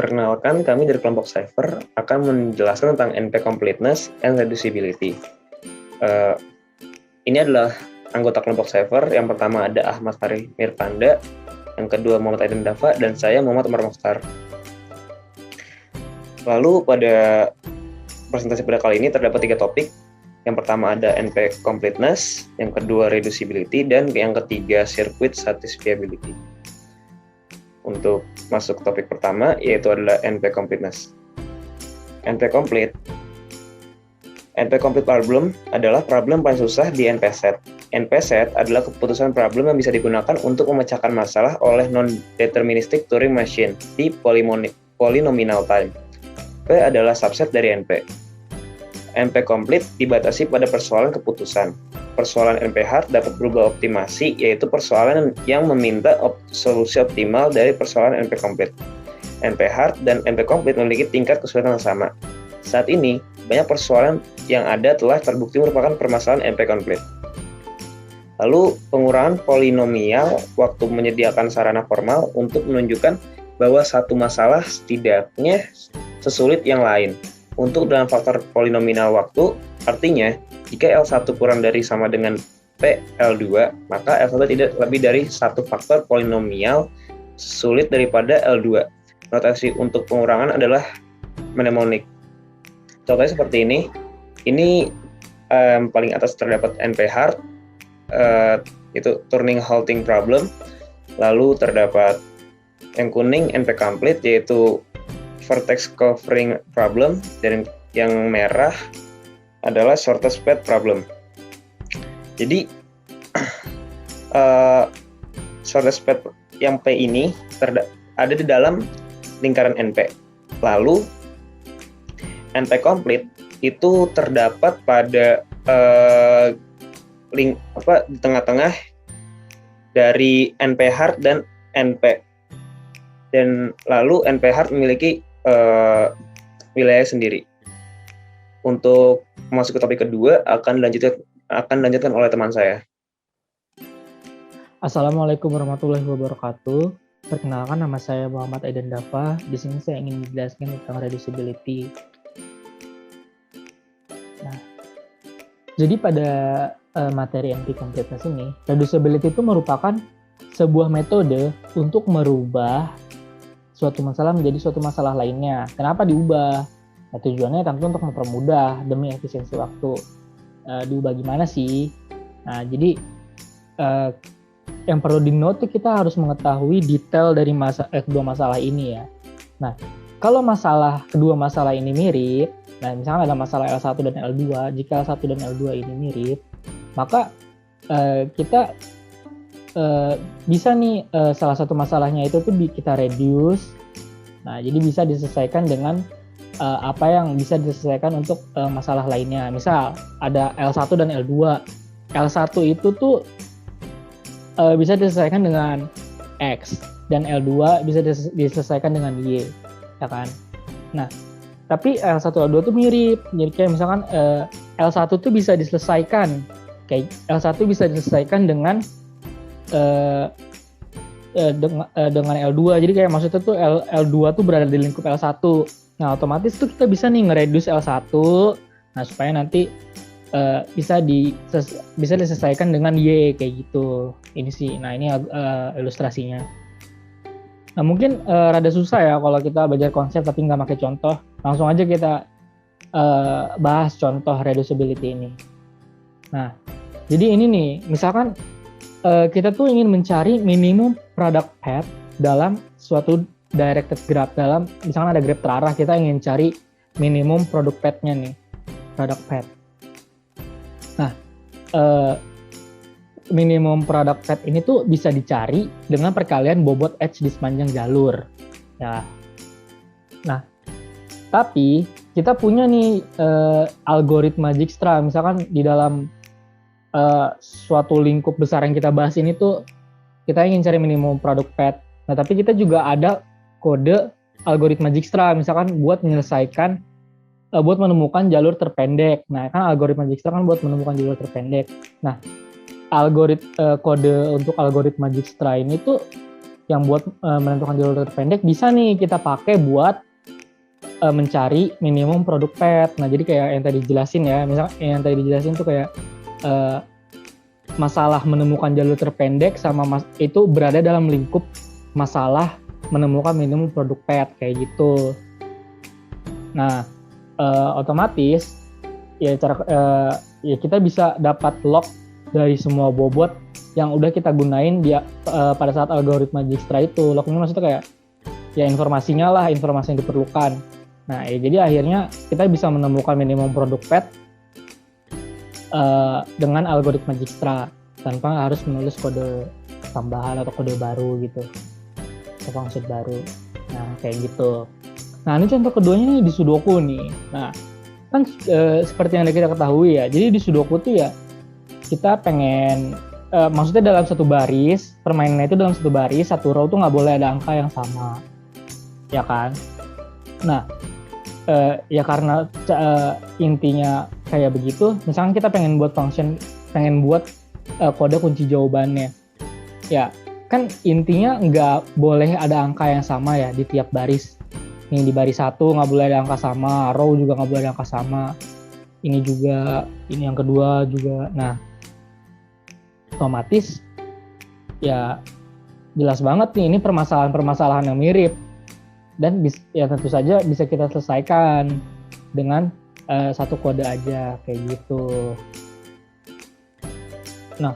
Perkenalkan, kami dari kelompok Cypher akan menjelaskan tentang NP Completeness and Reducibility. Ini adalah anggota kelompok Cypher. Yang pertama ada Ahmad Fahri Mirpanda, yang kedua Muhammad Aidan Dava, dan saya Muhammad Umar Mokhtar. Lalu pada presentasi pada kali ini terdapat 3 topik. Yang pertama ada NP Completeness, yang kedua Reducibility, dan yang ketiga Circuit Satisfiability. Untuk masuk ke topik pertama, yaitu adalah NP Completeness. NP Complete problem adalah problem paling susah di NP set. NP set adalah keputusan problem yang bisa digunakan untuk memecahkan masalah oleh non-deterministic Turing machine di polynomial time. P adalah subset dari NP. NP Complete dibatasi pada persoalan keputusan. Persoalan NP Hard dapat berubah optimasi, yaitu persoalan yang meminta solusi optimal dari persoalan NP Complete. NP Hard dan NP Complete memiliki tingkat kesulitan yang sama. Saat ini, banyak persoalan yang ada telah terbukti merupakan permasalahan NP Complete. Lalu, pengurangan polinomial waktu menyediakan sarana formal untuk menunjukkan bahwa satu masalah setidaknya sesulit yang lain. Untuk dalam faktor polinomial waktu, artinya, jika L1 kurang dari sama dengan P L2, maka L1 tidak lebih dari satu faktor polinomial sulit daripada L2. Notasi untuk pengurangan adalah mnemonik. Contohnya seperti ini. Ini paling atas terdapat NP Hard, itu turning halting problem. Lalu terdapat yang kuning NP Complete, yaitu vertex covering problem, dan yang merah adalah shortest path problem. Jadi shortest path yang P ini ada di dalam lingkaran NP. Lalu NP Complete itu terdapat pada di tengah-tengah dari NP Hard dan NP. Dan lalu NP Hard memiliki wilayah sendiri. Untuk masuk ke topik kedua akan dilanjutkan oleh teman saya. Assalamualaikum warahmatullahi wabarakatuh. Perkenalkan, nama saya Muhammad Aidan Dava. Di sini saya ingin menjelaskan tentang reducibility. Nah, jadi pada materi NP Completeness ini, reducibility itu merupakan sebuah metode untuk merubah suatu masalah menjadi suatu masalah lainnya. Kenapa diubah? Nah, tujuannya tentu untuk mempermudah demi efisiensi waktu. Diubah gimana sih? Nah, jadi yang perlu dinote kita harus mengetahui detail dari kedua masalah ini ya. Nah, kalau kedua masalah ini mirip, nah misalnya ada masalah L1 dan L2, jika L1 dan L2 ini mirip, maka kita bisa nih salah satu masalahnya itu tuh kita reduce. Nah, jadi bisa diselesaikan dengan apa yang bisa diselesaikan untuk masalah lainnya. Misal ada L1 dan L2. L1 itu tuh bisa diselesaikan dengan X dan L2 bisa diselesaikan dengan Y, ya kan? Nah, tapi L1 L2 tuh mirip. Jadi kayak misalkan L1 tuh bisa diselesaikan dengan dengan L2. Jadi kayak maksudnya tuh L2 tuh berada di lingkup L1. Nah, otomatis tuh kita bisa nih nge-reduce L1. Nah, supaya nanti bisa diselesaikan dengan Y kayak gitu. Ini sih. Nah, ini ilustrasinya. Nah, mungkin rada susah ya kalau kita belajar konsep tapi nggak pakai contoh. Langsung aja kita bahas contoh reducibility ini. Nah, jadi ini nih, misalkan kita tuh ingin mencari minimum product path dalam suatu directed graph. Dalam misalkan ada graph terarah, kita ingin cari minimum product path-nya nih, product path. Nah, minimum product path ini tuh bisa dicari dengan perkalian bobot edge di sepanjang jalur. Ya. Nah, tapi kita punya nih algoritma Dijkstra, misalkan di dalam suatu lingkup besar yang kita bahas ini tuh kita ingin cari minimum product path. Nah, tapi kita juga ada kode algoritma Dijkstra, misalkan buat menemukan jalur terpendek. Nah, kan algoritma Dijkstra kan buat menemukan jalur terpendek. Nah, kode untuk algoritma Dijkstra ini tuh yang buat menentukan jalur terpendek bisa nih kita pakai buat mencari minimum produk pet. Nah, jadi kayak yang tadi dijelasin ya, misal yang tadi dijelasin tuh kayak masalah menemukan jalur terpendek sama itu berada dalam lingkup masalah menemukan minimum produk pet kayak gitu. Nah, otomatis ya kita bisa dapat log dari semua bobot yang udah kita gunain pada saat algoritma Dijkstra itu. Log ini maksudnya kayak ya informasinya lah, informasi yang diperlukan. Nah, jadi akhirnya kita bisa menemukan minimum produk pet dengan algoritma Dijkstra tanpa harus menulis kode tambahan atau kode baru gitu, atau function baru. Nah, kayak gitu. Nah, ini contoh keduanya di Sudoku nih. Nah, kan seperti yang kita ketahui ya, jadi di Sudoku tuh ya kita pengen maksudnya dalam satu baris, permainannya itu dalam satu baris, satu row tuh nggak boleh ada angka yang sama, ya kan? Nah, ya karena intinya kayak begitu, misalkan kita pengen buat kode kunci jawabannya, ya kan intinya nggak boleh ada angka yang sama ya di tiap baris. Nih di baris 1 nggak boleh ada angka sama, row juga nggak boleh ada angka sama, ini juga, ini yang kedua juga. Nah, otomatis ya jelas banget nih ini permasalahan yang mirip dan ya tentu saja bisa kita selesaikan dengan satu kode aja kayak gitu. Nah,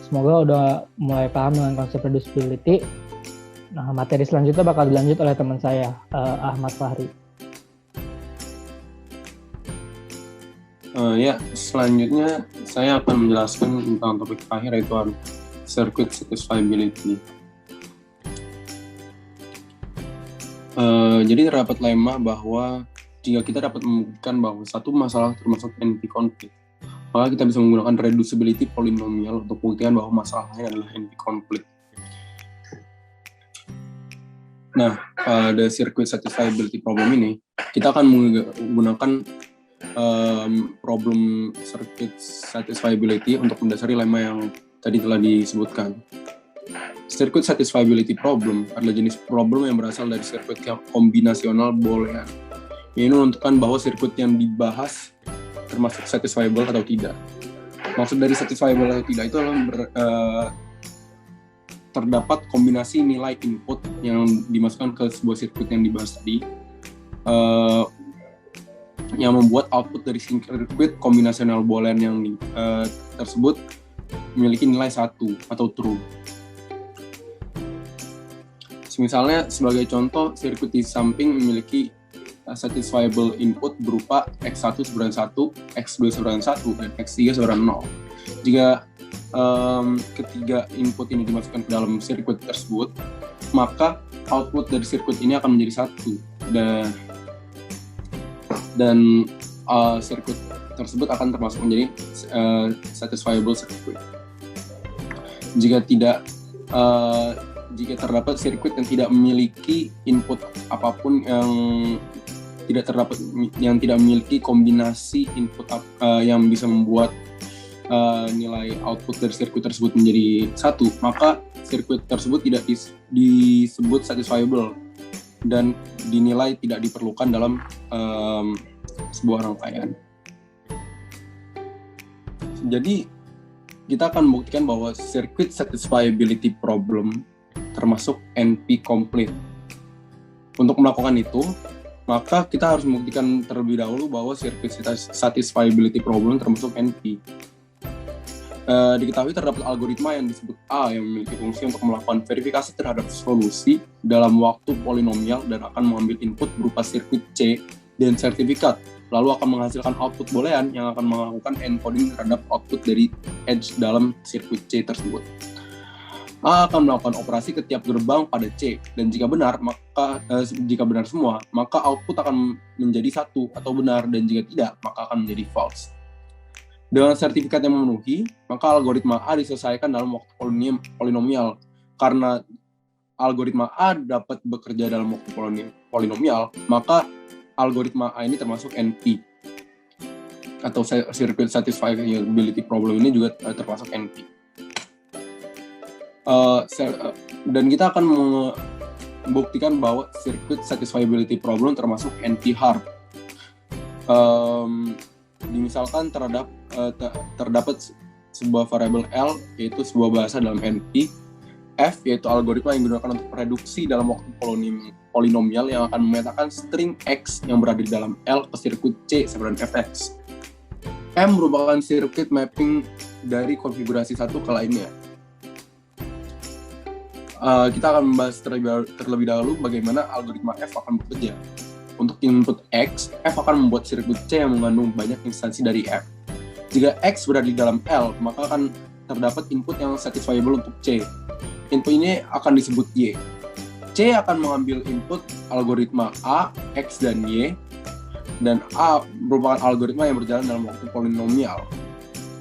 semoga udah mulai paham dengan konsep reducibility. Nah, materi selanjutnya bakal dilanjut oleh teman saya, Ahmad Fahri. Ya, selanjutnya saya akan menjelaskan tentang topik terakhir, yaitu circuit satisfiability. Jadi terdapat lemma bahwa jika kita dapat membuktikan bahwa satu masalah termasuk NP konflik, maka kita bisa menggunakan reducibility polinomial untuk membuktikan bahwa masalah lain adalah NP konflik. Nah, pada circuit satisfiability problem ini, kita akan menggunakan problem circuit satisfiability untuk mendasari lemma yang tadi telah disebutkan. Circuit satisfiability problem adalah jenis problem yang berasal dari sirkuit kombinasional boolean. Ini menentukan bahwa sirkuit yang dibahas termasuk satisfiable atau tidak. Maksud dari satisfiable atau tidak itu adalah terdapat kombinasi nilai input yang dimasukkan ke sebuah sirkuit yang dibahas tadi, yang membuat output dari sirkuit kombinasional boolean yang tersebut memiliki nilai 1 atau true. Misalnya sebagai contoh, sirkuit di samping memiliki satisfiable input berupa x1 sebenarnya 1, x2 sebenarnya 1, dan x3 sebenarnya 0. Jika ketiga input ini dimasukkan ke dalam sirkuit tersebut, maka output dari sirkuit ini akan menjadi 1, dan sirkuit tersebut akan termasuk menjadi satisfiable circuit. Jika terdapat sirkuit yang tidak memiliki input apapun, yang tidak memiliki kombinasi input yang bisa membuat nilai output dari sirkuit tersebut menjadi 1, maka sirkuit tersebut tidak disebut satisfiable dan dinilai tidak diperlukan dalam sebuah rangkaian. Jadi kita akan membuktikan bahwa circuit satisfiability problem termasuk NP complete. Untuk melakukan itu, maka kita harus membuktikan terlebih dahulu bahwa circuit satisfiability problem termasuk NP. Diketahui terdapat algoritma yang disebut A yang memiliki fungsi untuk melakukan verifikasi terhadap solusi dalam waktu polinomial dan akan mengambil input berupa sirkuit C dan sertifikat, lalu akan menghasilkan output boolean yang akan melakukan encoding terhadap output dari edge dalam sirkuit C tersebut. A akan melakukan operasi ke tiap gerbang pada C, dan jika benar semua, maka output akan menjadi 1 atau benar, dan jika tidak, maka akan menjadi false. Dengan sertifikat yang memenuhi, maka algoritma A diselesaikan dalam waktu polinomial. Karena algoritma A dapat bekerja dalam waktu polinomial, maka algoritma A ini termasuk NP, atau circuit satisfiability problem ini juga termasuk NP. Dan kita akan membuktikan bahwa circuit satisfiability problem termasuk NP-hard. Misalkan terdapat sebuah variabel L, yaitu sebuah bahasa dalam NP, F, yaitu algoritma yang digunakan untuk reduksi dalam waktu polinomial yang akan memetakan string X yang berada di dalam L ke sirkuit C sama dengan Fx. M merupakan sirkuit mapping dari konfigurasi satu ke lainnya. Kita akan membahas terlebih dahulu bagaimana algoritma F akan bekerja. Untuk input X, F akan membuat sirkuit C yang mengandung banyak instansi dari F. Jika X berada di dalam L, maka akan terdapat input yang satisfiable untuk C. Input ini akan disebut Y. C akan mengambil input algoritma A, X, dan Y, dan A merupakan algoritma yang berjalan dalam waktu polinomial.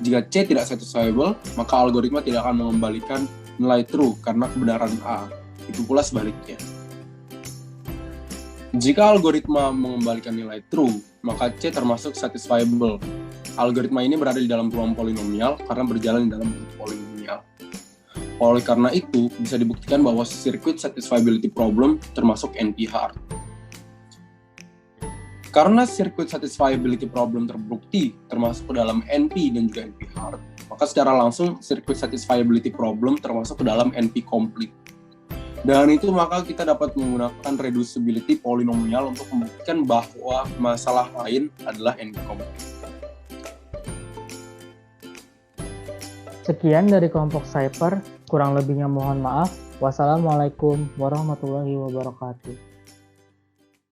Jika C tidak satisfiable, maka algoritma tidak akan mengembalikan nilai true karena kebenaran A. Itu pula sebaliknya. Jika algoritma mengembalikan nilai true, maka C termasuk satisfiable. Algoritma ini berada di dalam ruang polinomial karena berjalan di dalam bentuk polinomial. Oleh karena itu, bisa dibuktikan bahwa circuit satisfiability problem termasuk NP-hard. Karena circuit satisfiability problem terbukti termasuk ke dalam NP dan juga NP-hard, maka secara langsung circuit satisfiability problem termasuk ke dalam NP-complete. Dengan itu, maka kita dapat menggunakan reducibility polinomial untuk membuktikan bahwa masalah lain adalah NP-complete. Sekian dari kelompok Cypher, kurang lebihnya mohon maaf. Wassalamualaikum warahmatullahi wabarakatuh.